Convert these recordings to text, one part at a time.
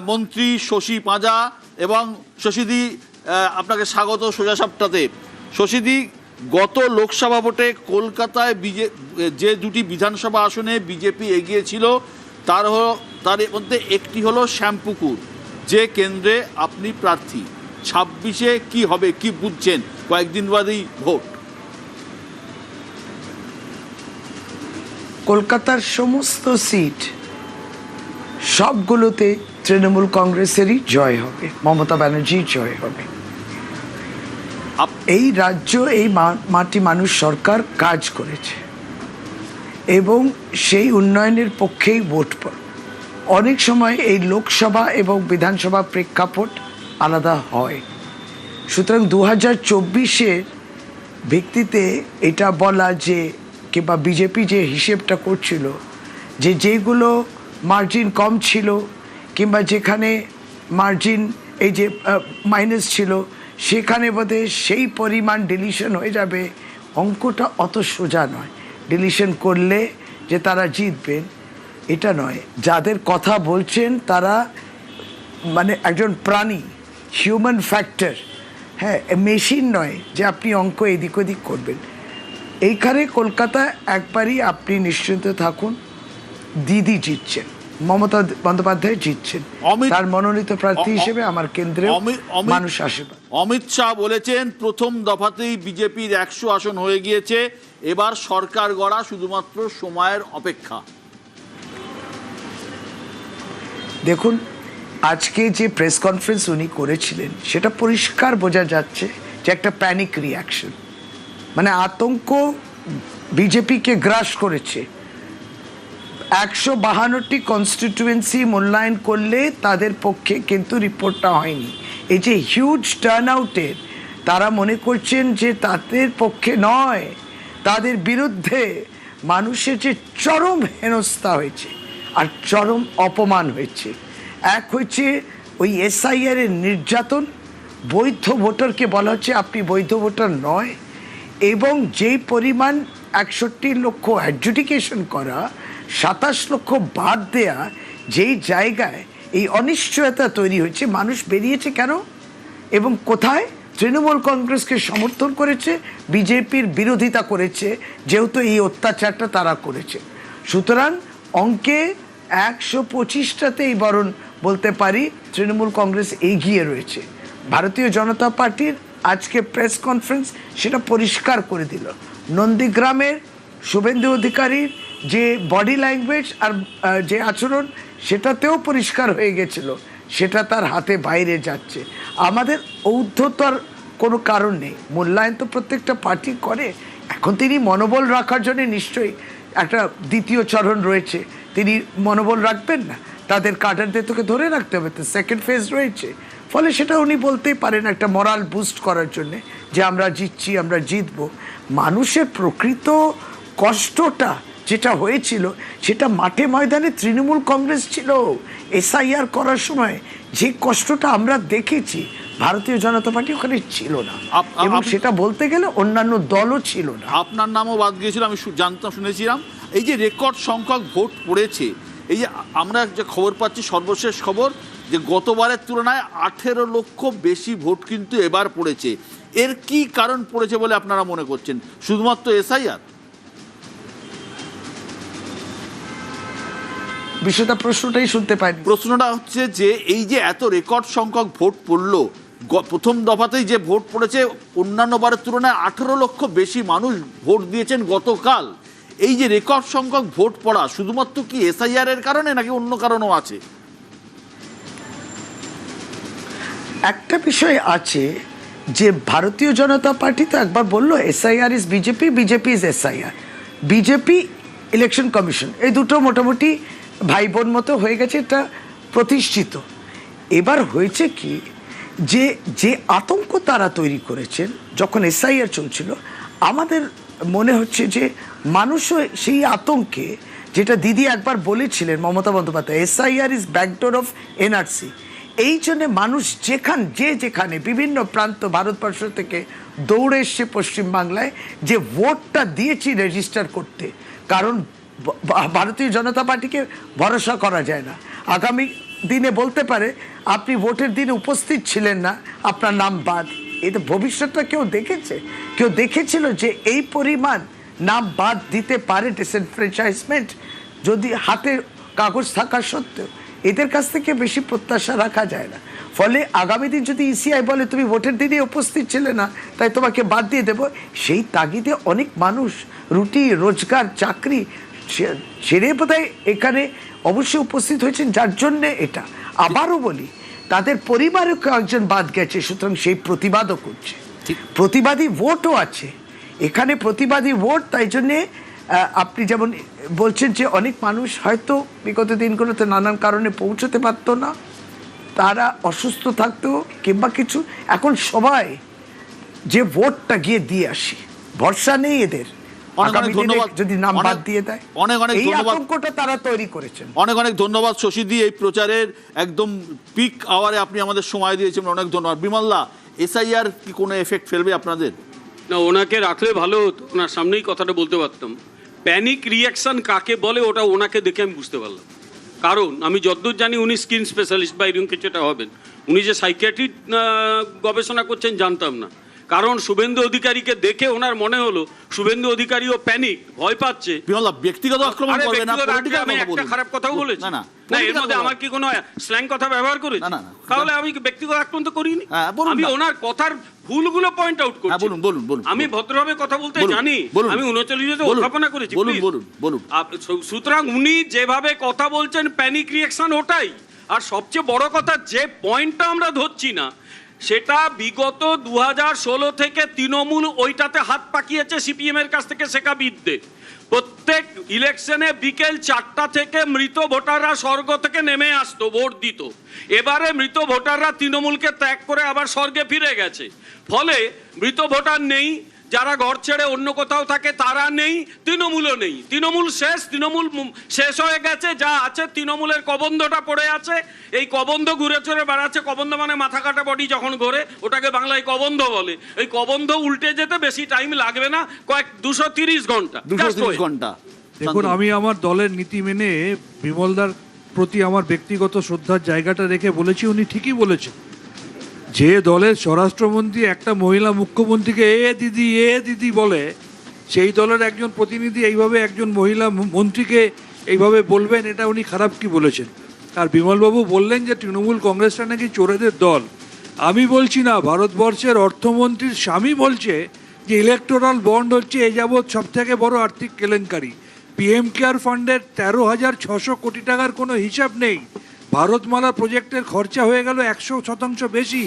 মন্ত্রী শশী পাঁজা এবং শশীদি, আপনাকে স্বাগত সোজা সাপটাতে। শশীদি, গত লোকসভা ভোটে কলকাতায় যে দুটি বিধানসভা আসনে বিজেপি এগিয়েছিল তার মধ্যে একটি হলো শ্যামপুকুর, যে কেন্দ্রে আপনি প্রার্থী। 26-এ কি হবে, কি বুঝছেন? কয়েকদিন বাদেই ভোট। কলকাতার সমস্ত সিট সবগুলোতে তৃণমূল কংগ্রেসেরই জয় হবে, মমতা ব্যানার্জির জয় হবে। এই রাজ্য, এই মাটি মানুষ সরকার কাজ করেছে এবং সেই উন্নয়নের পক্ষেই ভোট পড়ে। অনেক সময় এই লোকসভা এবং বিধানসভা প্রেক্ষাপট আলাদা হয়, সুতরাং 2024-এর ভিত্তিতে এটা বলা যে, কিংবা বিজেপি যে হিসেবটা করছিল যে যেগুলো মার্জিন কম ছিল কিংবা যেখানে মার্জিন এই যে মাইনাস ছিল সেখানে বোধহয় সেই পরিমাণ ডিলিশন হয়ে যাবে, অঙ্কটা অত সোজা নয়। ডিলিশন করলে যে তারা জিতবেন এটা নয়। যাদের কথা বলছেন তারা মানে একজন প্রাণী, হিউম্যান ফ্যাক্টর, হ্যাঁ, মেশিন নয় যে আপনি অঙ্ক এদিক ওদিক করবেন। এইখানে কলকাতায় একবারই আপনি নিশ্চিন্ত থাকুন, দিদি জিতছেন, মমতা বন্দ্যোপাধ্যায় জিতছেন, তার মনোনীত প্রার্থী হিসেবে আমার কেন্দ্রে মানুষ আশীর্বাদ। অমিত শাহ বলেছেন প্রথম দফাতেই বিজেপির 100 আসন হয়ে গিয়েছে, এবার সরকার গড়া শুধুমাত্র সময়ের অপেক্ষা। দেখুন, আজকে যে প্রেস কনফারেন্স উনি করেছিলেন সেটা পরিষ্কার বোঝা যাচ্ছে যে একটা প্যানিক রিয়াকশন, মানে আতঙ্ক বিজেপিকে গ্রাস করেছে। 152টি কনস্টিটিউয়েন্সি মূল্যায়ন করলে তাদের পক্ষে কিন্তু রিপোর্টটা হয়নি। এই যে হিউজ টার্ন আউটের, তারা মনে করছেন যে তাদের পক্ষে নয়, তাদের বিরুদ্ধে মানুষের যে চরম হেনস্থা হয়েছে আর চরম অপমান হয়েছে। এক হচ্ছে ওই SIR এর নির্যাতন, বৈধ ভোটারকে বলা হচ্ছে আপনি বৈধ ভোটার নয়, এবং যেই পরিমাণ 61 লক্ষ অ্যাডজুডিকেশন করা, 27 লক্ষ বাদ দেয়া, যেই জায়গায় এই অনিশ্চয়তা তৈরি হয়েছে। মানুষ বেরিয়েছে কেন এবং কোথায়? তৃণমূল কংগ্রেসকে সমর্থন করেছে, বিজেপির বিরোধিতা করেছে, যেহেতু এই অত্যাচারটা তারা করেছে। সুতরাং অঙ্কে 125টাতেই বরং বলতে পারি তৃণমূল কংগ্রেস এগিয়ে রয়েছে। ভারতীয় জনতা পার্টির আজকে প্রেস কনফারেন্স সেটা পরিষ্কার করে দিল। নন্দীগ্রামের শুভেন্দু অধিকারীর যে বডি ল্যাঙ্গুয়েজ আর যে আচরণ, সেটাতেও পরিষ্কার হয়ে গেছিল সেটা তার হাতে বাইরে যাচ্ছে। আমাদের ঔদ্ধতার কোনো কারণ নেই, মূল্যায়ন তো প্রত্যেকটা পার্টি করে। এখন তিনি মনোবল রাখার জন্য নিশ্চয়ই একটা দ্বিতীয় চরণ রয়েছে, তিনি মনোবল রাখবেন না, তাদের কাডারদের তোকে ধরে রাখতে হবে, তো সেকেন্ড ফেজ রয়েছে। ফলে সেটা উনি বলতেই পারেন একটা মরাল বুস্ট করার জন্যে যে আমরা জিতছি, আমরা জিতবো। মানুষের প্রকৃত কষ্টটা যেটা হয়েছিল সেটা মাঠে ময়দানে তৃণমূল কংগ্রেস ছিল। SIR করার সময় যে কষ্টটা আমরা দেখেছি, ভারতীয় জনতা পার্টি ওখানে ছিল না, এবং সেটা বলতে গেলে অন্যান্য দলও ছিল না। আপনার নামও বাদ গিয়েছিল, আমি শুনেছিলাম। এই যে রেকর্ড সংখ্যক ভোট পড়েছে, এই যে আমরা যে খবর পাচ্ছি, সর্বশেষ খবর যে গতবারের তুলনায় 18 লক্ষ বেশি ভোট কিন্তু এবার পড়েছে। এর কি কারণ পড়েছে বলে আপনারা মনে করছেন? শুধুমাত্র SIR? বিষয়টা প্রশ্নটাই শুনতে পাইনি। প্রশ্নটা হচ্ছে যে এই যে এত রেকর্ড সংখ্যক ভোট পড়লো, প্রথম দফাতেই যে ভোট পড়েছে অন্যান্য বারের তুলনায় 18 লক্ষ বেশি মানুষ ভোট দিয়েছেন গতকাল। এই যে রেকর্ড সংখ্যক ভোট পড়া শুধুমাত্র কি SIR এর কারণে নাকি অন্য কারণও আছে? একটা বিষয় আছে যে ভারতীয় জনতা পার্টি তো একবার বললো SIR is BJP, BJP is SIR। BJP, election commission, এই দুটো মোটামুটি ভাই বোন মতো হয়ে গেছে, এটা প্রতিষ্ঠিত। এবার হয়েছে কি যে যে আতঙ্ক তারা তৈরি করেছেন যখন SIR চলছিল, আমাদের মনে হচ্ছে যে মানুষও সেই আতঙ্কে, যেটা দিদি একবার বলেছিলেন Mamata Bandyopadhyay, SIR is backdoor of NRC। এই জন্যে মানুষ যেখানে বিভিন্ন প্রান্ত ভারতবর্ষ থেকে দৌড়ে এসছে পশ্চিমবাংলায়, যে ভোটটা দিয়েছি রেজিস্টার করতে, কারণ ভারতীয় জনতা পার্টিকে ভরসা করা যায় না। আগামী দিনে বলতে পারে আপনি ভোটের দিনে উপস্থিত ছিলেন না, আপনার নাম বাদ। এটা ভবিষ্যৎটা কেউ দেখেছে? কেউ দেখেছিল যে এই পরিমাণ নাম বাদ দিতে পারে ডিসএনফ্র্যাঞ্চাইজমেন্ট, যদি হাতে কাগজ থাকা সত্ত্বেও? এদের কাছ থেকে বেশি প্রত্যাশা রাখা যায় না। ফলে আগামী দিন যদি ইসিআই বলে তুমি ভোটের দিনে উপস্থিত ছিলে না তাই তোমাকে বাদ দিয়ে দেবো, সেই তাগিদে অনেক মানুষ রুটি রোজগার চাকরি ছেড়ে বোধহয় এখানে অবশ্যই উপস্থিত হয়েছেন, যার জন্যে এটা। আবারও বলি, তাদের পরিবারেও কয়েকজন বাদ গেছে, সুতরাং সেই প্রতিবাদও করছে, প্রতিবাদী ভোটও আছে এখানে, প্রতিবাদী ভোট। তাই জন্যে আপনি যেমন বলছেন যে অনেক মানুষ হয়তো বিগত দিনগুলোতে নানান কারণে পৌঁছতে পারতো না, তারা অসুস্থ থাকতো কিংবা কিছু, এখন সবাই যে ভোটটা গিয়ে দিয়ে আসি, ভরসা নেই এদের আগামী দিনে যদি নাম বাদ দিয়ে দেয়। অনেক অনেক এই ধন্যবাদ, আতঙ্কটা তারা তৈরি করেছেন। অনেক অনেক ধন্যবাদ শশীদি, এই প্রচারের একদম পিক আওয়ারে আপনি আমাদের সময় দিয়েছেন, অনেক ধন্যবাদ। বিমলদা, এসআইআর কি কোনো এফেক্ট ফেলবে আপনাদের? না, ওনাকে রাখলে ভালো হতো, ওনার সামনেই কথাটা বলতে পারতাম। প্যানিক রিয়াকশন কাকে বলে ওটা ওনাকে দেখে আমি বুঝতে পারলাম। কারণ আমি যতদূর জানি উনি স্কিন স্পেশালিস্ট বা এরকম কিছু একটা হবেন। উনি যে সাইকিয়াট্রি গবেষণা করছেন জানতাম না। কারণ শুভেন্দু অধিকারীকে দেখে ওনার মনে হলো শুভেন্দু অধিকারীও প্যানিক, ভয় পাচ্ছে। বিমলদা, ব্যক্তিগত আক্রমণ করবে না, পলিটিক্যাল আমি কথা একটা বলুন। খারাপ কথাও বলেছি? না, না, এর মধ্যে আমার কি কোনো স্ল্যাং কথা ব্যবহার করেছি? না। তাহলে আমি ব্যক্তিগত আক্রমণ তো করিনি। হ্যাঁ, বলুন আমি না। ওনার কথার ভুলগুলো পয়েন্ট আউট করছি। হ্যাঁ, বলুন। আমি ভদ্রভাবে কথা বলতে বলুন, জানি। বলুন। আমি 39 বলুন, উত্থাপনা করেছি। বলুন। সুতরাং উনি যেভাবে কথা বলছেন প্যানিক রিয়াকশন ওটাই। আর সবচেয়ে বড় কথা, যে পয়েন্টটা আমরা ধরছি না সেটা বিগত 2016 থেকে তৃণমূল ওইটাতে হাত পাকিয়েছে সিপিএম এর কাছ থেকে শেখা বিদ্যে। প্রত্যেক ইলেকশনে বিকেল 4টা থেকে মৃত ভোটাররা স্বর্গ থেকে নেমে আসতো, ভোট দিত। এবারে মৃত ভোটাররা তৃণমূলকে ত্যাগ করে আবার স্বর্গে ফিরে গেছে। ফলে মৃত ভোটার নেই, যারা ঘর ছেড়ে অন্য কোথাও থাকে তারা নেই, তৃণমূলও নেই। তৃণমূল শেষ হয়ে গেছে। যা আছে তৃণমূলের কবন্ধটা পড়ে আছে। এই কবন্ধ ঘুরে চড়ে বেড়াচ্ছে। কবন্ধ মানে মাথা কাটা বডি যখন ঘোরে, ওটাকে বাংলায় কবন্ধ বলে। এই কবন্ধ উল্টে যেতে বেশি টাইম লাগবে না, 230 ঘন্টা। 230 ঘন্টা। দেখুন, আমি আমার দলের নীতি মেনে বিমলদার প্রতি আমার ব্যক্তিগত শ্রদ্ধার জায়গাটা রেখে বলেছি, উনি ঠিকই বলেছেন। যে দলের স্বরাষ্ট্রমন্ত্রী একটা মহিলা মুখ্যমন্ত্রীকে এ দিদি বলে, সেই দলের একজন প্রতিনিধি এইভাবে একজন মহিলা মন্ত্রীকে এইভাবে বলবেন, এটা উনি খারাপ কি বলেছেন। আর বিমলবাবু বললেন যে তৃণমূল কংগ্রেসটা নাকি চোরেদের দল। আমি বলছি না, ভারতবর্ষের অর্থমন্ত্রীর স্বামী বলছে যে ইলেকটোরাল বন্ড হচ্ছে এ যাবৎ সব থেকে বড় আর্থিক কেলেঙ্কারি। পিএম কেয়ার ফান্ডের 13,600 কোটি টাকার কোনো হিসাব নেই। ভারতমালা প্রজেক্টের খরচা হয়ে গেল 100% বেশি।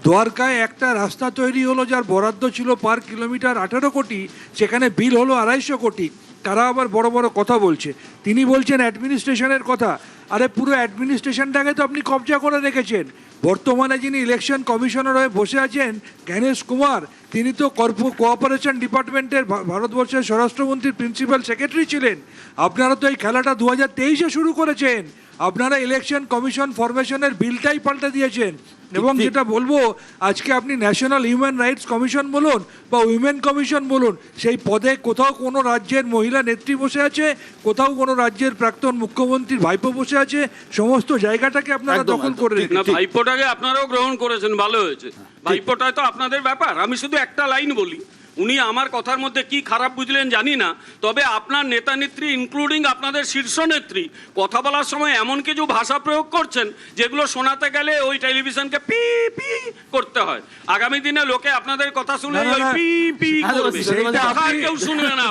দ্বারকায় একটা রাস্তা তৈরি হলো যার বরাদ্দ ছিল পার কিলোমিটার 18 কোটি, সেখানে বিল হলো 250 কোটি। তারা আবার বড় বড় কথা বলছে। তিনি বলছেন অ্যাডমিনিস্ট্রেশনের কথা। আরে পুরো অ্যাডমিনিস্ট্রেশনটাকে তো আপনি কবজা করে রেখেছেন। বর্তমানে যিনি ইলেকশন কমিশনার হয়ে বসে আছেন জ্ঞানেশ কুমার, তিনি তো কোঅপারেশন ডিপার্টমেন্টের ভারতবর্ষের স্বরাষ্ট্রমন্ত্রীর প্রিন্সিপাল সেক্রেটারি ছিলেন। আপনারা তো এই খেলাটা 2023-এ শুরু করেছেন। আপনারা ইলেকশন কমিশন ফরমেশনের বিলটাই পাল্টে দিয়েছেন। এবং যেটা বলবো, আজকে আপনি ন্যাশনাল হিউম্যান রাইটস কমিশন বলুন বা উইমেন কমিশন বলুন, সেই পদে কোথাও কোনো রাজ্যের মহিলা নেত্রী বসে আছে, কোথাও কোনো রাজ্যের প্রাক্তন মুখ্যমন্ত্রীর ভাইপো বসে আছে। সমস্ত জায়গাটাকে আপনারা দখল করে রেখেছেন। না, ভাইপোটাকে আপনারাও গ্রহণ করেছেন, ভালো হয়েছে। ভাইপোটাই তো আপনাদের ব্যাপার। আমি শুধু একটা লাইন বলি, উনি আমার কথার মধ্যে কি খারাপ বুঝলেন জানি না, তবে আপনার নেতা নেত্রী ইনক্লুডিং আপনাদের শীর্ষ নেত্রী কথা বলার সময় এমন কিছু ভাষা প্রয়োগ করছেন যেগুলো শোনাতে গেলে ওই টেলিভিশনকে পি পি করতে হয়। আগামী দিনে লোকে আপনাদের কথা শুনলে ওই পি পি করবে, আর কেউ শুনবে না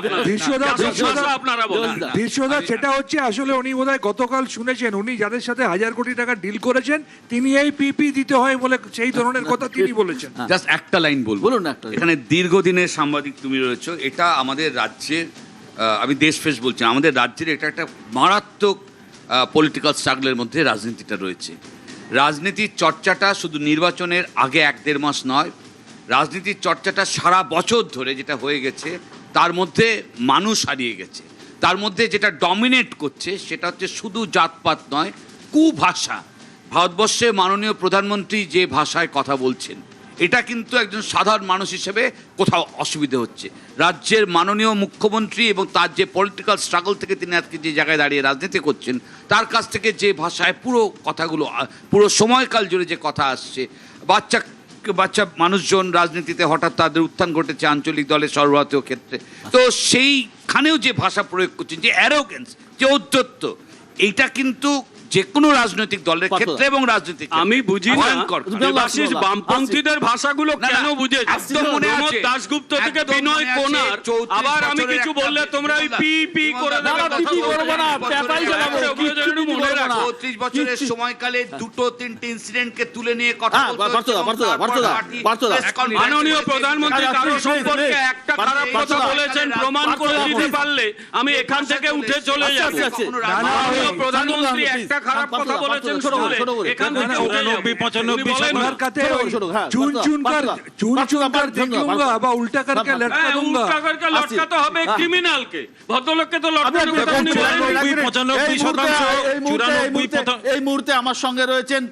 আপনারা বলেন। দৃশ্যদা, সেটা হচ্ছে আসলে উনি বোধহয় গতকাল শুনেছেন, উনি যাদের সাথে 1000 কোটি টাকা ডিল করেছেন তিনি এই পিপি দিতে হয় বলে সেই ধরনের কথা তিনি বলেছেন। জাস্ট একটা লাইন বলুন না, একটা এখানে দীর্ঘদিনের সাংবাদিক তুমি রয়েছো, এটা আমাদের রাজ্যের, আমি দেশফেস বলছি, আমাদের রাজ্যের এটা একটা মারাত্মক পলিটিক্যাল স্ট্রাগলের মধ্যে রাজনীতিটা রয়েছে। রাজনীতির চর্চাটা শুধু নির্বাচনের আগে 1-1.5 মাস নয়, রাজনীতির চর্চাটা সারা বছর ধরে যেটা হয়ে গেছে, তার মধ্যে মানুষ হারিয়ে গেছে। তার মধ্যে যেটা ডমিনেট করছে সেটা হচ্ছে শুধু জাতপাত নয়, কুভাষা। ভারতবর্ষে মাননীয় প্রধানমন্ত্রী যে ভাষায় কথা বলছেন, এটা কিন্তু একজন সাধারণ মানুষ হিসেবে কোথাও অসুবিধে হচ্ছে। রাজ্যের মাননীয় মুখ্যমন্ত্রী এবং তার যে পলিটিক্যাল স্ট্রাগল থেকে তিনি আজকে যে জায়গায় দাঁড়িয়ে রাজনীতি করছেন, তার কাছ থেকে যে ভাষায় পুরো কথাগুলো পুরো সময়কাল জুড়ে যে কথা আসছে, বাচ্চা মানুষজন রাজনীতিতে হঠাৎ তাদের উত্থান ঘটেছে আঞ্চলিক দলের সর্বভারতীয় ক্ষেত্রে, তো সেইখানেও যে ভাষা প্রয়োগ করছেন, যে অ্যারোগেন্স, যে ঔদ্ধত্য, এইটা কিন্তু যে কোনো রাজনৈতিক দলের ক্ষেত্রে এবং রাজনৈতিক আমি বুঝি না ভয়ঙ্কর। দেবাশিস বামপন্থীদের ভাষাগুলো না, কেন না, বুঝেছে? একদম মনে প্রমোদ আছে। দাশগুপ্ত থেকে একদম বিনয় মনে আছে, কোনার, 34 আবার আমি বছরের কিছু একটা বললে তোমরা ওই বিমলদা, পি পি করে বিমলদা, দেবে, না, কথা পি বলবে করবো না, না, পেপারই চালাবো, ওগুলো যেন একটু মনে রাখো। 34 বছরের সময়কালে দুটো তিনটে ইনসিডেন্টকে তুলে নিয়ে কথা হ্যাঁ, বলতে পার্থদা, হচ্ছে, পার্থদা, এবং তারপর পার্থদা, party পার্থদা। press conference মাননীয় করেছে। প্রধানমন্ত্রী আচ্ছা, কারো please, সম্পর্কে please, একটা please, খারাপ কথা পার্থদা, বলেছেন, প্রমাণ করে পার্থদা, দিতে পার্থদা। পারলে আমি এখান থেকে উঠে চলে আচ্ছা, যাব। আচ্ছা, আচ্ছা। মাননীয় প্রধানমন্ত্রী please, একটা খারাপ কথা পার্থদা, বলেছেন ছোট করে, বলে ছোট করে। এখান থেকে না, না, উঠে যাব। 95 উনি বলেন না। আপনার কাছে ছোট করে, ছোট করে, হ্যাঁ, চুন পার্থদা, চুন कर পার্থদা, चून चून পার্থদা, कर देखूंगा বা উল্টা करके लटका হ্যাঁ, दूंगा। উল্টা করকে লটকাতে হবে হ্যাঁ। ক্রিমিনালকে, ভদ্রলোককে তো আপনি লটকানোর কথা উনি বলেন। এই মুহূর্তে আমার সঙ্গে রয়েছেন